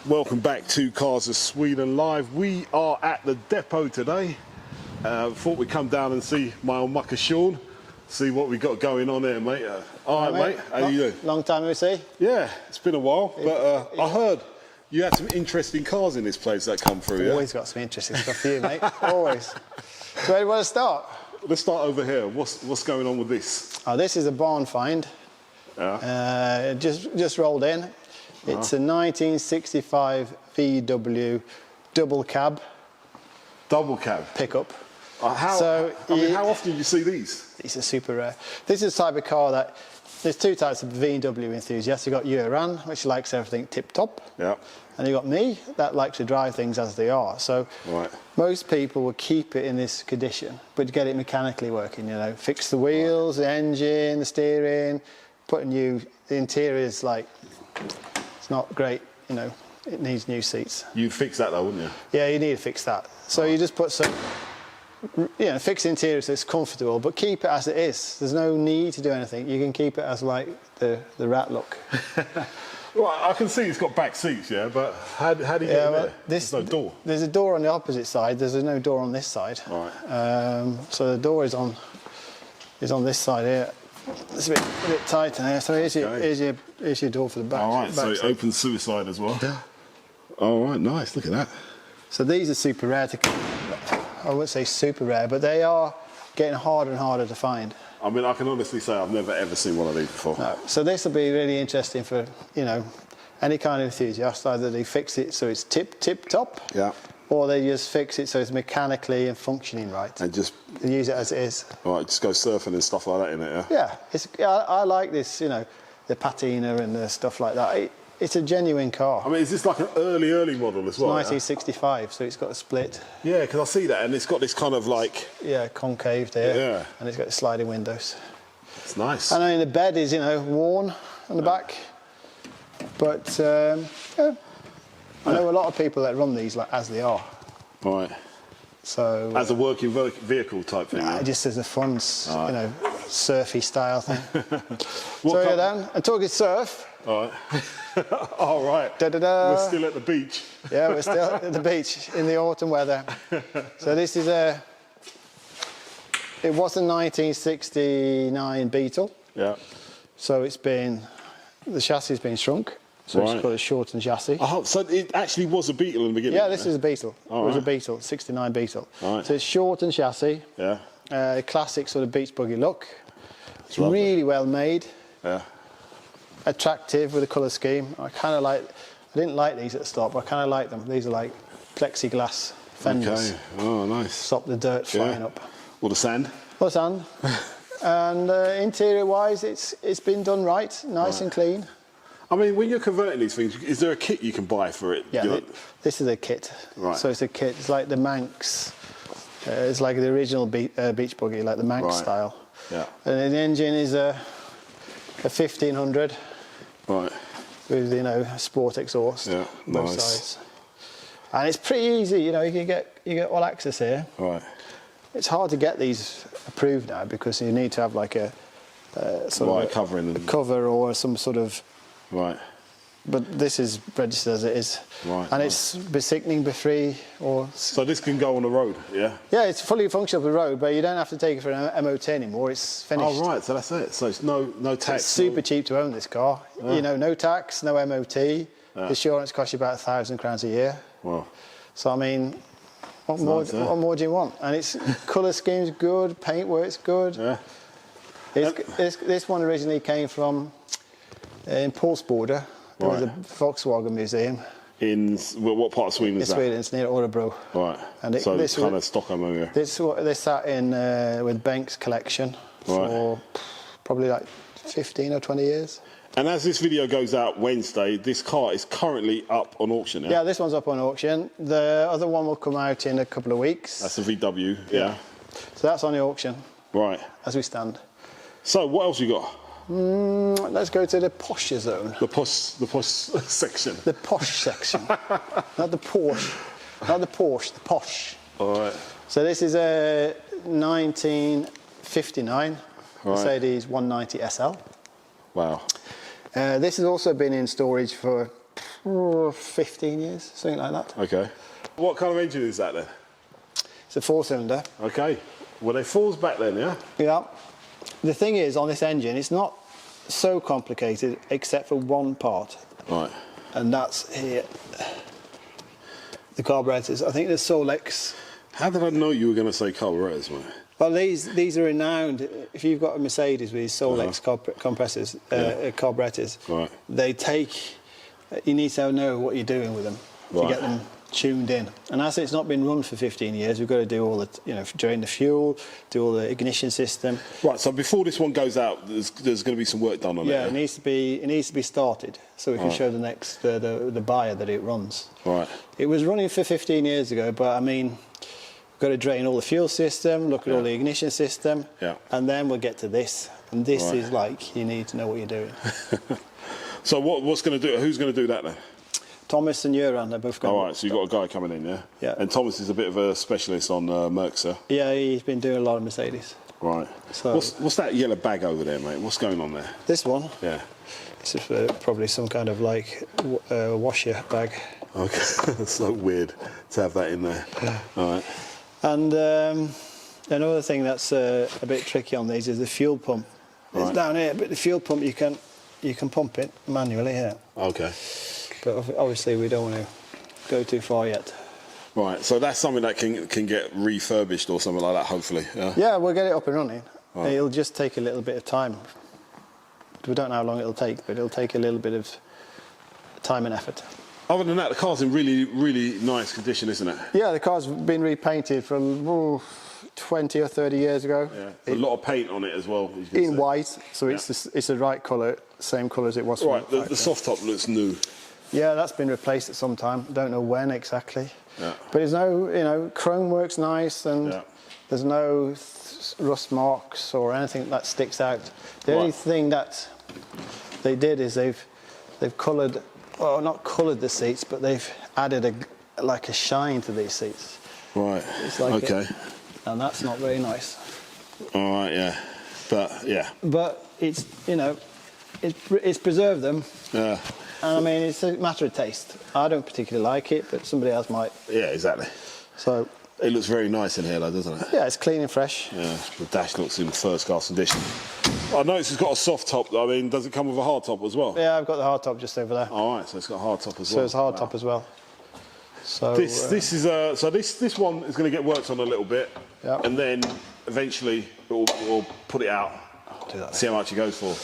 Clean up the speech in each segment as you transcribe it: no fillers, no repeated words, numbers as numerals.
Welcome back to Cars of Sweden Live. We are at the depot today. Thought we'd come down and see my old mucker Sean, see what we got going on there, mate. All right, mate. How you doing? Long time no see. Yeah, it's been a while, but I heard you had some interesting cars in this place that come through. Always got some interesting stuff for you, mate. Always. So where do you want to start? Let's start over here. What's going on with this? Oh, this is a barn find. Yeah. Just rolled in. It's a 1965 VW double cab. Double cab Pickup. How often do you see these? These are super rare. This is the type of car that there's two types of VW enthusiasts. You've got Göran, which likes everything tip top. Yeah. And you've got me, that likes to drive things as they are. So most people will keep it in this condition, but get it mechanically working, you know, fix the wheels, the engine, the steering, the interior's like, it's not great, you know, it needs new seats. You'd fix that though, wouldn't you? Yeah, you need to fix that. So you just put some, you know, fix the interior so it's comfortable, but keep it as it is. There's no need to do anything. You can keep it as like the rat look. Well, I can see it's got back seats, yeah, but how do you get in there? There's no door. There's a door on the opposite side. There's no door on this side. Right. So the door is on this side here. It's a bit tight in here. So here's your door for the back. All right, so it opens suicide as well. Yeah. All right, nice. Look at that. So these are super rare I wouldn't say super rare, but they are getting harder and harder to find. I mean, I can honestly say I've never ever seen one of these before. No. So this will be really interesting for, you know, any kind of enthusiast. Either they fix it so it's tip top, yeah, or they just fix it so it's mechanically and functioning right. And just use it as it is. All right, just go surfing and stuff like that in it, yeah? Yeah, I like this, you know, the patina and the stuff like that. It's a genuine car. I mean, is this like an early model as well? 1965, so it's got a split. Yeah, because I see that, and it's got this kind of like... Yeah, concave there. Yeah. And it's got sliding windows. It's nice. And I mean, the bed is, you know, worn on the back. But, yeah, I know a lot of people that run these like as they are. Right. So... As a working vehicle type thing? Nah, just as a fun, you know, surfy style thing. So yeah, Dan, and talking surf... All right. All right. We're still at the beach. Yeah, we're still at the beach in the autumn weather. So this is it was a 1969 Beetle. Yeah. So the chassis has been shrunk. So it's got a shortened chassis. Oh, so it actually was a Beetle in the beginning? Yeah, this is a Beetle. It was a Beetle, 69 Beetle. Right. So it's shortened chassis. Yeah. Classic sort of beach buggy look. It's really well made. Yeah. Attractive with the colour scheme. I didn't like these at the start, but I kind of like them. These are like plexiglass fenders. Okay. Oh, nice. Stop the dirt flying up. Or the sand. Or sand. And interior-wise, it's been done right, nice and clean. I mean, when you're converting these things, is there a kit you can buy for it? Yeah, this is a kit. Right. So it's a kit. It's like the Manx. It's like the original beach buggy, like the Manx style. Yeah. And the engine is a 1500. Right. With, you know, sport exhaust. Yeah. Both sides. And it's pretty easy, you know, you get all access here. Right. It's hard to get these approved now because you need to have like a sort of covering a cover or some sort of. Right. But this is registered as it is. Right. And it's sickening free or. So this can go on the road, yeah? Yeah, it's fully functional on the road, but you don't have to take it for an MOT anymore. It's finished. Oh right, so that's it. So it's no tax. It's super cheap to own this car. Yeah. You know, no tax, no MOT. Yeah. Insurance costs you about £1,000 a year. Wow. So I mean, what more do you want? And its colour scheme's good, paintwork's good. Yeah. This one originally came from in Pulsborder. There was a Volkswagen museum. In what part of Sweden is that? In Sweden, it's near Örebro. Right. And so it's kind of Stockholm area. This sat in with Benck's collection for probably like 15 or 20 years. And as this video goes out Wednesday, this car is currently up on auction, yeah? Yeah, this one's up on auction. The other one will come out in a couple of weeks. That's a VW, yeah. So that's on the auction. Right. As we stand. So what else you got? Let's go to the posh zone. The posh section. The posh section. Not the Porsche. Not the Porsche, the posh. All right. So this is a 1959 Mercedes 190 SL. Wow. This has also been in storage for 15 years, something like that. Okay. What kind of engine is that then? It's a 4-cylinder. Okay. Well, they falls back then, yeah? Yeah. The thing is, on this engine, it's not so complicated except for one part. Right. And that's here. The carburetors. I think the Solex. How did I know you were going to say carburetors, mate? Well, these are renowned. If you've got a Mercedes with these Solex compressors, carburetors, right. they take. You need to know what you're doing with them to get them tuned in. And as it's not been run for 15 years, we've got to do all the, drain the fuel, do all the ignition system. Right. So before this one goes out, there's going to be some work done on it. Yeah, it needs to be started so we can show the next the buyer that it runs. Right. It was running for 15 years ago, but I mean, we've got to drain all the fuel system, look at all the ignition system, and then we'll get to this. And this is like, you need to know what you're doing. So what's going to do? Who's going to do that then? Thomas and Joran, they're both going. All right, so you've got a guy coming in, yeah? Yeah. And Thomas is a bit of a specialist on Mercer. Yeah, he's been doing a lot of Mercedes. Right. So what's that yellow bag over there, mate? What's going on there? This one? Yeah. This is probably some kind of like washer bag. Okay, that's so weird to have that in there. All right. And another thing that's a bit tricky on these is the fuel pump. It's down here, but the fuel pump you can pump it manually here. Okay. But obviously we don't want to go too far yet. Right, so that's something that can get refurbished or something like that, hopefully. Yeah, we'll get it up and running. Right. It'll just take a little bit of time. We don't know how long it'll take, but it'll take a little bit of time and effort. Other than that, the car's in really, really nice condition, isn't it? Yeah, the car's been repainted from 20 or 30 years ago. Yeah, a lot of paint on it as well. In white, so it's the right colour, same colour as it was. Right, the soft top looks new. Yeah, that's been replaced at some time. Don't know when exactly. Yeah. But there's no, chrome works nice, and there's no rust marks or anything that sticks out. The only thing that they did is they've coloured, well, not coloured the seats, but they've added a shine to these seats. Right. It's like and that's not very nice. All right, yeah, but it's it's preserved them. Yeah. And I mean, it's a matter of taste. I don't particularly like it, but somebody else might. Yeah, exactly. So it looks very nice in here, though, doesn't it? Yeah, it's clean and fresh. Yeah, the dash looks in first class condition. I noticed it's got a soft top. I mean, does it come with a hard top as well? Yeah, I've got the hard top just over there. All right, so it's got a hard top as well. So it's a hard top as well. So this one is going to get worked on a little bit, and then eventually we'll put it out. Do that, see how much it goes for.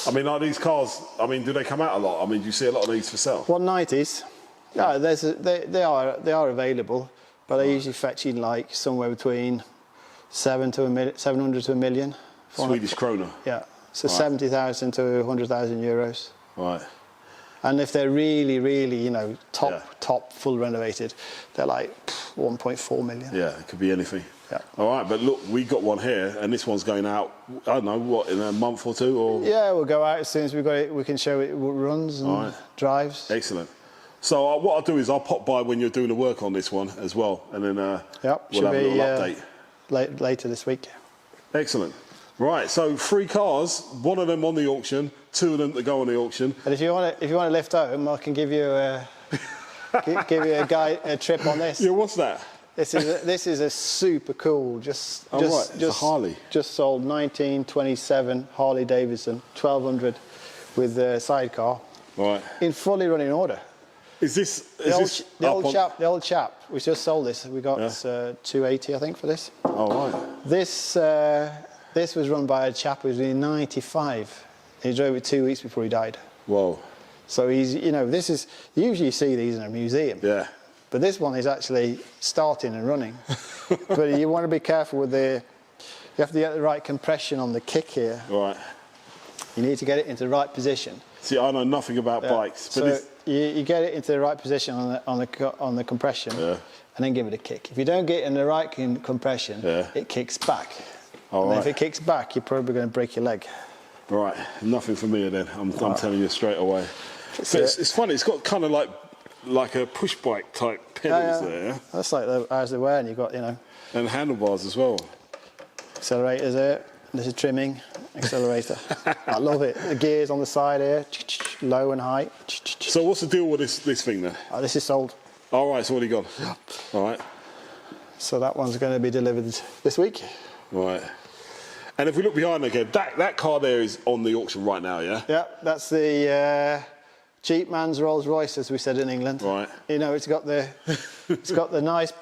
I mean, are these cars? I mean, do they come out a lot? I mean, do you see a lot of these for sale? 190s. Yeah, they are available, but they usually fetch in like somewhere between 700 to $1 million. Swedish krona. Yeah, so 70,000 to 100,000 euros. Right. And if they're really, really, top full renovated, they're like 1.4 million. Yeah, it could be anything. Yeah. All right, but look, we got one here, and this one's going out. I don't know what, in a month or two, or yeah, we'll go out as soon as we've got it. We can show it runs and drives. Excellent. So what I'll do is I'll pop by when you're doing the work on this one as well, and then we'll have a little update later this week. Excellent. Right, so 3 cars, 1 of them on the auction, 2 of them to go on the auction. And if you want to lift home, I can give you a a trip on this. Yeah, what's that? This is a super cool, just a Harley. Just sold 1927 Harley Davidson 1200 with the sidecar. Right. In fully running order. The old chap. We just sold this. We got 280, I think, for this. Oh right. This was run by a chap who was in 95. He drove it 2 weeks before he died. Whoa. So he's, this is, usually you see these in a museum. Yeah. But this one is actually starting and running. But you want to be careful with you have to get the right compression on the kick here. Right. You need to get it into the right position. See, I know nothing about bikes. But so you get it into the right position on the compression, and then give it a kick. If you don't get it in the right compression, it kicks back. And if it kicks back, you're probably going to break your leg. Right, nothing for me then. I'm telling you straight away. It's funny. It's got kind of like a push bike type pedals there. Yeah? That's like as they were, and you've got and handlebars as well. Accelerators there. This is trimming, accelerator. I love it. The gears on the side here, low and high. So what's the deal with this thing then? This is sold. All right, it's already gone. All right. So that one's going to be delivered this week. Right. And if we look behind again, that car there is on the auction right now, yeah? Yeah, that's the cheap man's Rolls Royce, as we said in England. Right. You know, it's got the nice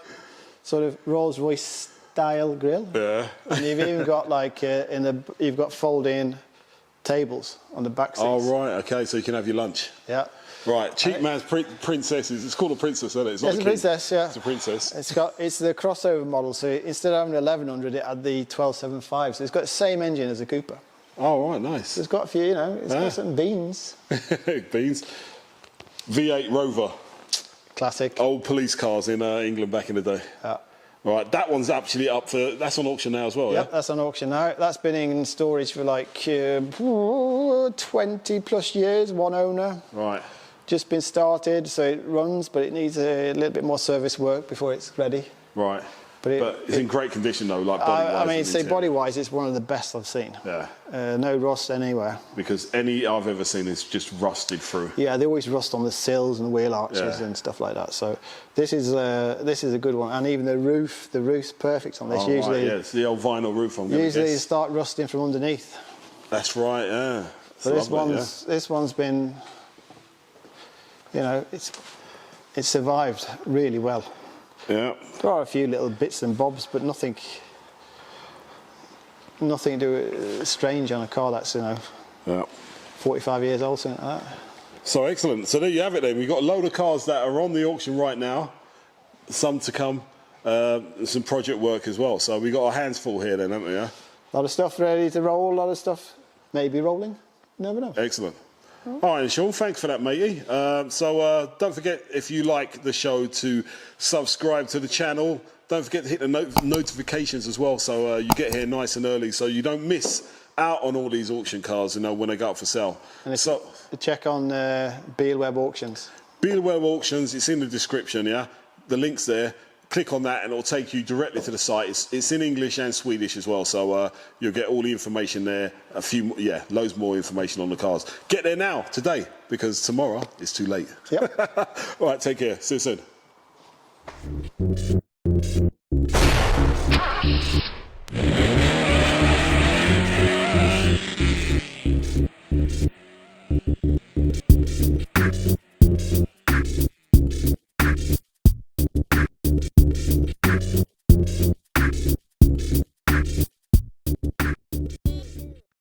sort of Rolls Royce style grille. Yeah. And you've even got like you've got fold-in tables on the back seats. Oh right, okay, so you can have your lunch. Yeah. Right, cheap man's princesses. It's called a princess, isn't it? It's a princess, yeah. It's a princess. It's the crossover model, so instead of having 1100, it had the 1275. So it's got the same engine as a Cooper. Oh right, nice. So it's got a few, you know, it's got some beans. Beans. V8 Rover. Classic. Old police cars in England back in the day. Yeah. Right, that one's actually up for. That's on auction now as well. Yep, that's on auction now. That's been in storage for like 20 plus years. One owner. Right. Just been started, so it runs, but it needs a little bit more service work before it's ready. Right. But it's in great condition though, like body-wise. I mean, say body-wise, it's one of the best I've seen. Yeah. No rust anywhere. Because any I've ever seen is just rusted through. Yeah, they always rust on the sills and the wheel arches and stuff like that. So this is a good one, and even the roof's perfect on this. Oh, usually, right, yeah, it's the old vinyl roof. Usually, you start rusting from underneath. That's right. Yeah. So this one's been, you know, it's survived really well. Yeah. There are a few little bits and bobs, but nothing strange on a car that's, you know, 45 years old, something like that. So excellent. So there you have it then. We've got a load of cars that are on the auction right now, some to come, some project work as well. So we've got our hands full here then, haven't we? Yeah? A lot of stuff ready to roll, a lot of stuff maybe rolling. You never know. Excellent. All right, Sean, thanks for that, matey. So don't forget, if you like the show, to subscribe to the channel. Don't forget to hit the notifications as well, so you get here nice and early, so you don't miss out on all these auction cars, you know, when they go up for sale. And so check on Beal Web Auctions. Beal Web Auctions, it's in the description, yeah? The link's there. Click on that and it'll take you directly to the site. It's in English and Swedish as well, so you'll get all the information there. Loads more information on the cars. Get there now, today, because tomorrow it's too late. Yep. All right, take care. See you soon.